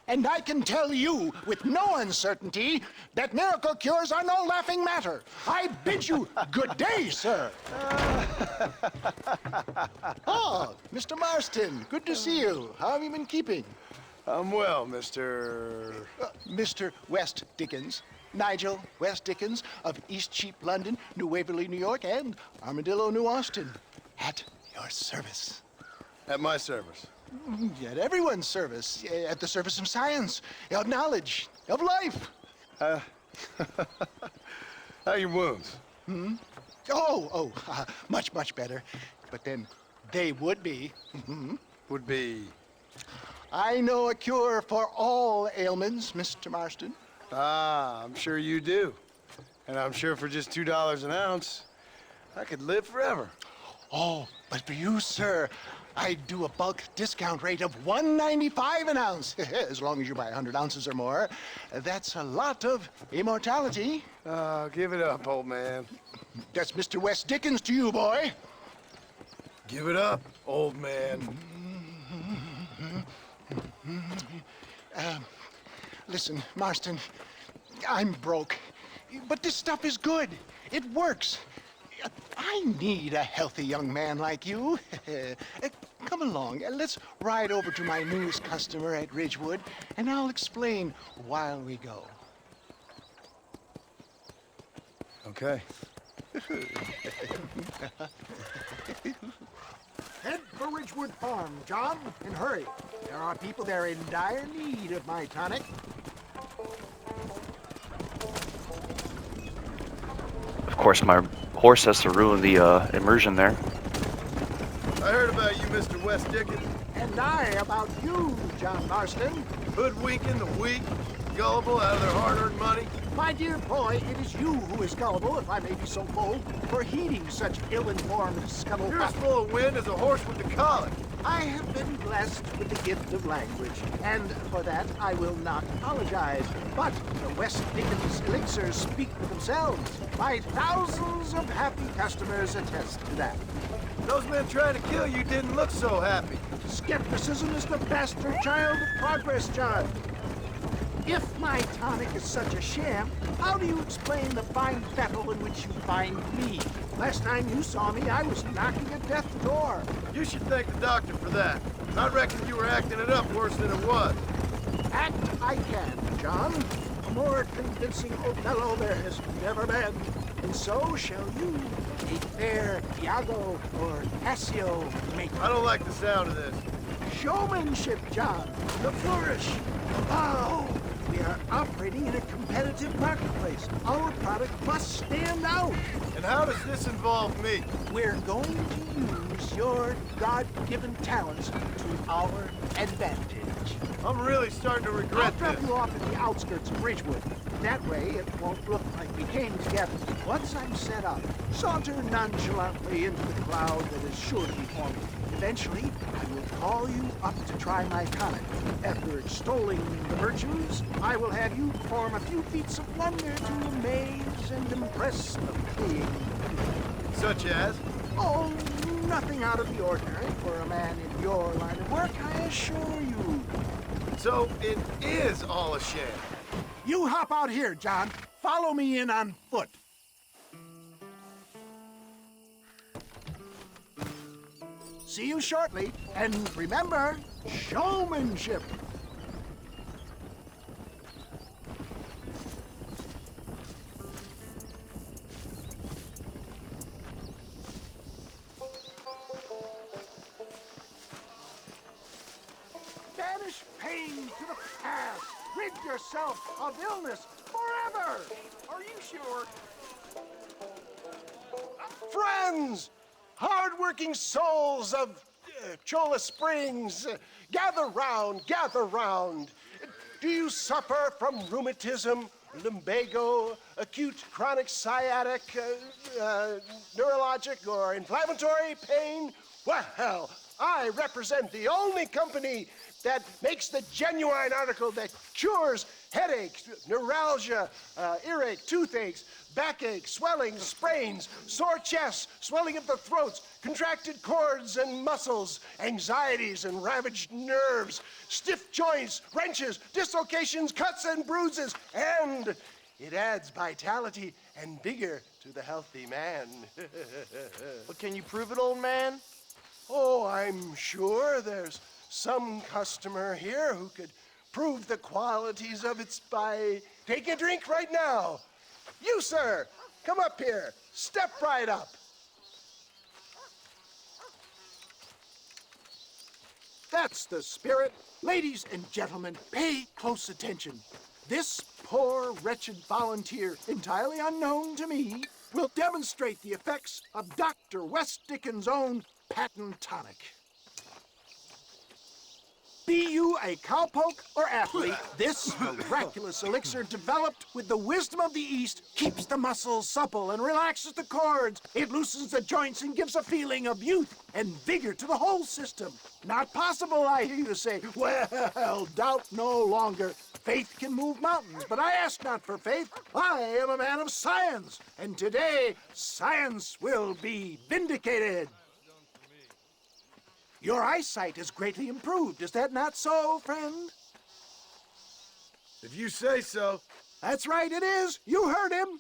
And I can tell you with no uncertainty that miracle cures are no laughing matter. I bid you good day, sir. Oh, Mr. Marston, good to see you. How have you been keeping? I'm well, Mr. Mr. West Dickens. Nigel West Dickens of East Cheap, London, New Waverly, New York, and Armadillo, New Austin. At your service. At my service. At everyone's service. At the service of science, of knowledge, of life. How are your wounds? Much, much better. But then they would be. Would be... I know a cure for all ailments, Mr. Marston. Ah, I'm sure you do. And I'm sure for just $2 an ounce, I could live forever. Oh, but for you, sir, I do a bulk discount rate of $1.95 an ounce, as long as you buy 100 ounces or more. That's a lot of immortality. Give it up, old man. That's Mr. West Dickens to you, boy. Give it up, old man. Listen, Marston, I'm broke, but this stuff is good. It works. I need a healthy young man like you. Come along, let's ride over to my newest customer at Ridgewood, and I'll explain while we go. Okay. Head for Ridgewood Farm, John, and hurry. There are people there in dire need of my tonic. Of course, my horse has to ruin the immersion there. I heard about you, Mr. West Dickens. And I about you, John Marston. Hoodwinking the weak, gullible out of their hard-earned money. My dear boy, it is you who is gullible, if I may be so bold, for heeding such ill-informed You're scuttlebutt. as full of wind as a horse with the collar. I have been blessed with the gift of language, and for that I will not apologize. But the West Dickens elixirs speak for themselves. My thousands of happy customers attest to that. Those men trying to kill you didn't look so happy. Skepticism is the bastard child of progress, John. If my tonic is such a sham, how do you explain the fine fettle in which you find me? Last time you saw me, I was knocking at death's door. You should thank the doctor for that. I reckon you were acting it up worse than it was. Act I can, John. A more convincing Othello there has never been. And so shall you, a fair Iago or Cassio make. I don't like the sound of this. Showmanship, John. The flourish. The bow. We are operating in a competitive marketplace. Our product must stand out. And how does this involve me? We're going to use your God-given talents to our advantage. I'm really starting to I'll regret drop this. you off at the outskirts of Ridgewood. That way, it won't look like we came together. Once I'm set up, saunter nonchalantly into the cloud that is sure to be forming. Eventually, I will call you up to try my tonic. After extolling the virtues, I will have you perform a few feats of wonder to amaze and impress the king. Such as? Oh, nothing out of the ordinary for a man in your line of work, I assure you. So it is all a sham. You hop out here, John. Follow me in on foot. See you shortly, and remember, showmanship. Banish pain to the past. Rid yourself of illness forever. Are you sure? Friends! Hard-working souls of Cholla Springs, gather round, gather round. Do you suffer from rheumatism, lumbago, acute chronic sciatic, neurologic, or inflammatory pain? Well, I represent the only company that makes the genuine article that cures headaches, neuralgia, earache, toothaches, backache, swelling, sprains, sore chests, swelling of the throats, contracted cords and muscles, anxieties and ravaged nerves, stiff joints, wrenches, dislocations, cuts and bruises, and it adds vitality and vigor to the healthy man. But can you prove it, old man? Oh, I'm sure there's some customer here who could prove the qualities of it by taking a drink right now. You, sir, come up here. Step right up. That's the spirit. Ladies and gentlemen, pay close attention. This poor, wretched volunteer, entirely unknown to me, will demonstrate the effects of Dr. West Dickens' own patent tonic. Be you a cowpoke or athlete, this miraculous elixir developed with the wisdom of the East keeps the muscles supple and relaxes the cords. It loosens the joints and gives a feeling of youth and vigor to the whole system. Not possible, I hear you say. Well, doubt no longer. Faith can move mountains, but I ask not for faith. I am a man of science, and today science will be vindicated. Your eyesight is greatly improved. Is that not so, friend? If you say so. That's right, it is. You heard him.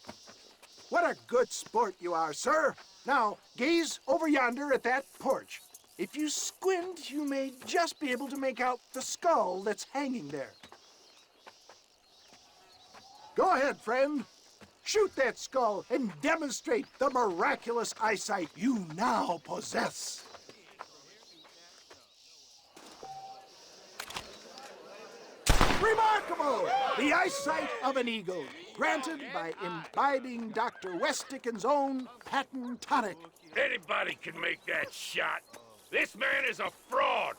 What a good sport you are, sir. Now, gaze over yonder at that porch. If you squint, you may just be able to make out the skull that's hanging there. Go ahead, friend. Shoot that skull and demonstrate the miraculous eyesight you now possess. Remarkable! The eyesight of an eagle, granted by imbibing Dr. West Dickens' own patent tonic. Anybody can make that shot. This man is a fraud.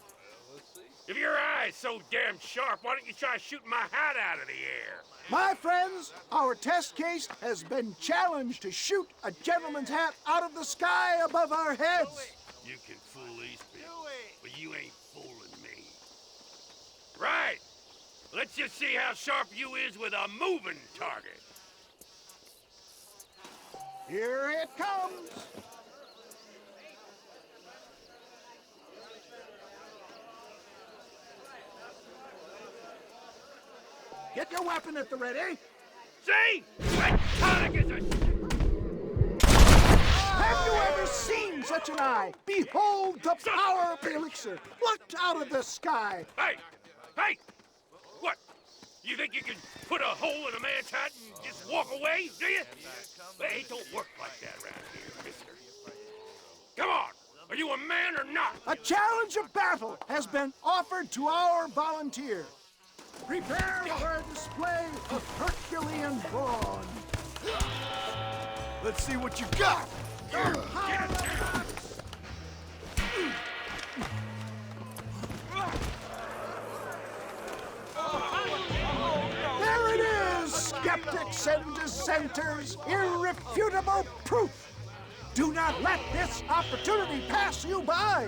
If your eye's so damn sharp, why don't you try shooting my hat out of the air? My friends, our test case has been challenged to shoot a gentleman's hat out of the sky above our heads. You can fool these people, but you ain't fooling me. Right. Let's just see how sharp you is with a moving target. Here it comes. Get your weapon at the ready. See? That tonic is a... Have you ever seen such an eye? Behold the power of the elixir, plucked out of the sky. Hey! Hey! What? You think you can put a hole in a man's hat and just walk away, do you? Hey, it don't work like that around here, mister. Come on! Are you a man or not? A challenge of battle has been offered to our volunteer. Prepare for a display of Herculean brawn. Let's see what you got. There it is, skeptics and dissenters, irrefutable proof. Do not let this opportunity pass you by.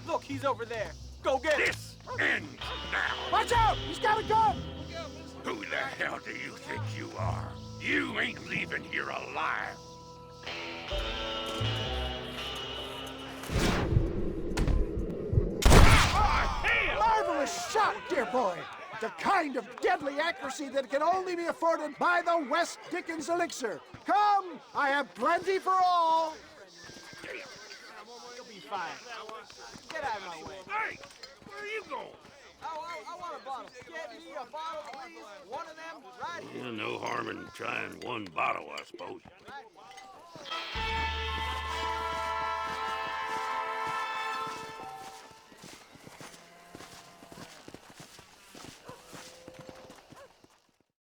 Look, he's over there. Go get him. This ends now! Watch out, he's got a gun. Who the hell do you think you are? You ain't leaving here alive. Marvelous shot, dear boy. The kind of deadly accuracy that can only be afforded by the West Dickens elixir. Come, I have plenty for all. You'll be fine. Get out of my way. Hey, where are you going? I want a bottle. Get me a bottle, please. One of them, right here. No harm in trying one bottle, I suppose.